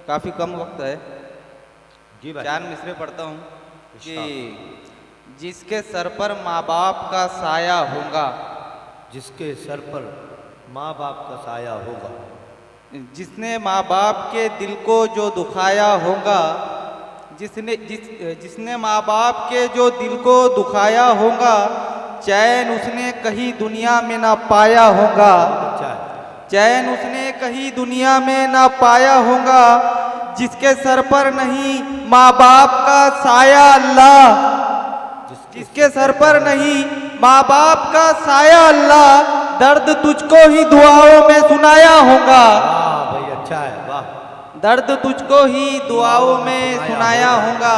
काफ़ी कम वक्त है। जी भाई। 4 मिसरे पढ़ता हूँ कि जिसके सर पर माँ बाप का साया होगा, जिसके सर पर माँ बाप का साया होगा, जिसने माँ बाप के दिल को जो दुखाया होगा, जिसने माँ बाप के जो दिल को दुखाया होगा, चैन उसने कहीं दुनिया में ना पाया होगा। अच्छा है। चैन उसने कहीं दुनिया में ना पाया होगा, जिसके सर पर नहीं माँ बाप का साया अल्लाह, जिसके सर पर नहीं माँ बाप का साया अल्लाह, दर्द तुझको ही दुआओं में सुनाया होगा। वाह भाई, अच्छा है, वाह। दर्द तुझको ही दुआओं में सुनाया होगा।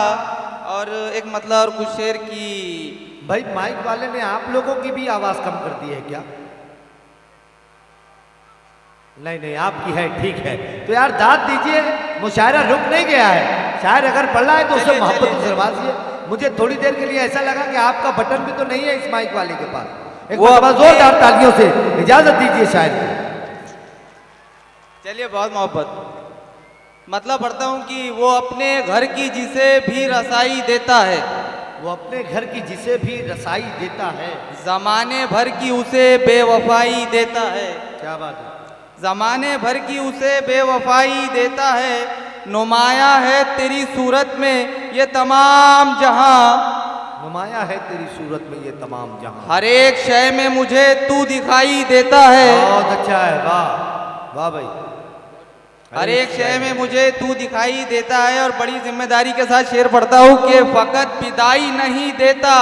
और एक मतलब और कुछ शेर की। भाई माइक वाले ने आप लोगों की भी आवाज कम कर दी है क्या? नहीं नहीं, आपकी है, ठीक है। तो यार दाद दीजिए, मुशायरा रुक नहीं गया है। शायर अगर पढ़ रहा है तो उससे मोहब्बत से नवाजिए। मुझे थोड़ी देर के लिए ऐसा लगा कि आपका बटन भी तो नहीं है इस माइक वाले के पास। एक बार जोरदार तालियों से इजाजत दीजिए शायर को। चलिए, बहुत मोहब्बत। मतलब पढ़ता हूँ कि वो अपने घर की जिसे भी रसाई देता है, वो अपने घर की जिसे भी रसाई देता है, जमाने भर की उसे बेवफाई देता है। क्या बात है। जमाने भर की उसे बेवफाई देता है, नुमाया है तेरी सूरत में ये तमाम जहां, नुमाया है तेरी सूरत में ये तमाम जहां, हर एक शय में मुझे तू दिखाई देता है। बहुत अच्छा है, वाह वाह भाई। हर एक शय में मुझे तू दिखाई देता है। और बड़ी जिम्मेदारी के साथ शेर पढ़ता हूँ कि फकत विदाई नहीं देता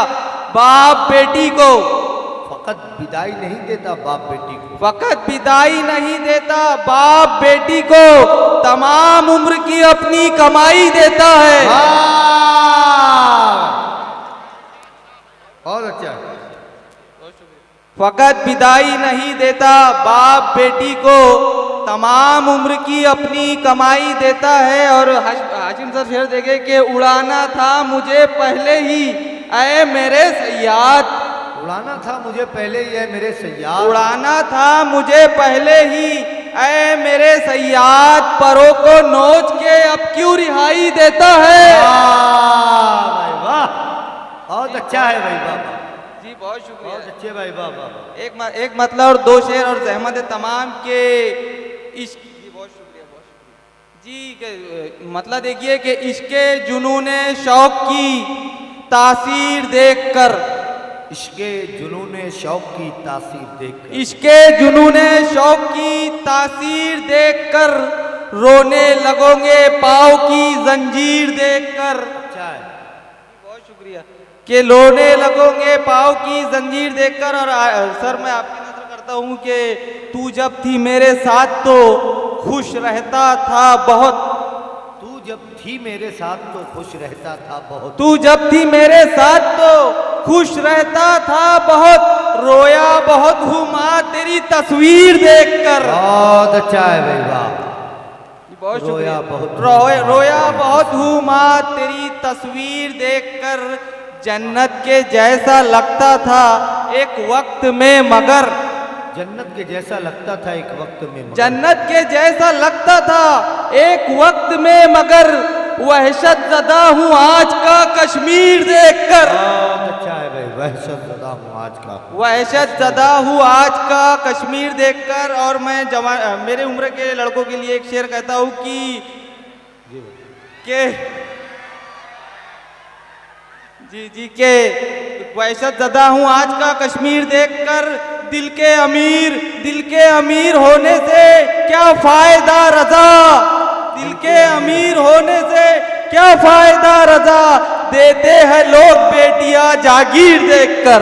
बाप बेटी को, फकत विदाई नहीं देता बाप बेटी को, फकत विदाई नहीं देता बाप बेटी को, तमाम उम्र की अपनी कमाई देता है। बहुत अच्छा है। फकत विदाई नहीं देता बाप बेटी को, तमाम उम्र की अपनी कमाई देता है। और हाशिम सर शेर देखे कि उड़ाना था मुझे पहले ही ऐ मेरे सयाद, उड़ाना था मुझे पहले ही है मेरे सयाद, उड़ाना था मुझे पहले ही ऐ मेरे सयाद, परों को नोच के अब क्यों रिहाई देता है। भाई वाह, बहुत अच्छा है भाई, वाह जी, बहुत शुक्रिया, बहुत अच्छे भाई, वाह वाह। एक मतलब और 2 शेर और जहमत तमाम के इश्क। जी, बहुत शुक्रिया, बहुत शुक्रिया जी। के मतलब देखिए कि इश्के जुनूने शौक की तासीर देखकर, इश्के जुनूने शौक की तासीर देखकर, इश्के जुनूने शौक की तासीर देखकर, रोने लगोगे पाँव की जंजीर देखकर। अच्छा है, बहुत शुक्रिया। कि रोने लगोगे पाँव की जंजीर देखकर। और सर मैं आपकी नजर करता हूँ कि तू जब थी मेरे साथ तो खुश रहता था बहुत, तू जब थी मेरे साथ तो खुश रहता था बहुत, तू जब थी मेरे साथ तो खुश रहता था बहुत, रोया बहुत हूँ माँ तेरी तस्वीर देखकर। बहुत अच्छा है भाई, वाह। बहुत रोया शुक्रिया। बहुत रोया बहुत हूँ माँ तेरी तस्वीर देखकर, जन्नत के जैसा लगता था एक वक्त में मगर, जन्नत के जैसा लगता था एक वक्त में मगर, जन्नत के जैसा लगता था एक वक्त में मगर, वहशत ज़दा हूँ आज का कश्मीर देखकर। बहुत अच्छा है भाई, वहशत ज़दा हूँ आज का, वहशत ज़दा हूँ आज का कश्मीर देखकर। और मैं मेरे उम्र के लड़कों के लिए एक शेर कहता हूँ कि जी के वहशत ज़दा हूँ आज का कश्मीर देखकर, दिल के अमीर होने से क्या फायदा रजा, दिल के अमीर होने से क्या फायदा रजा, देते हैं लोग बेटियां जागीर देखकर।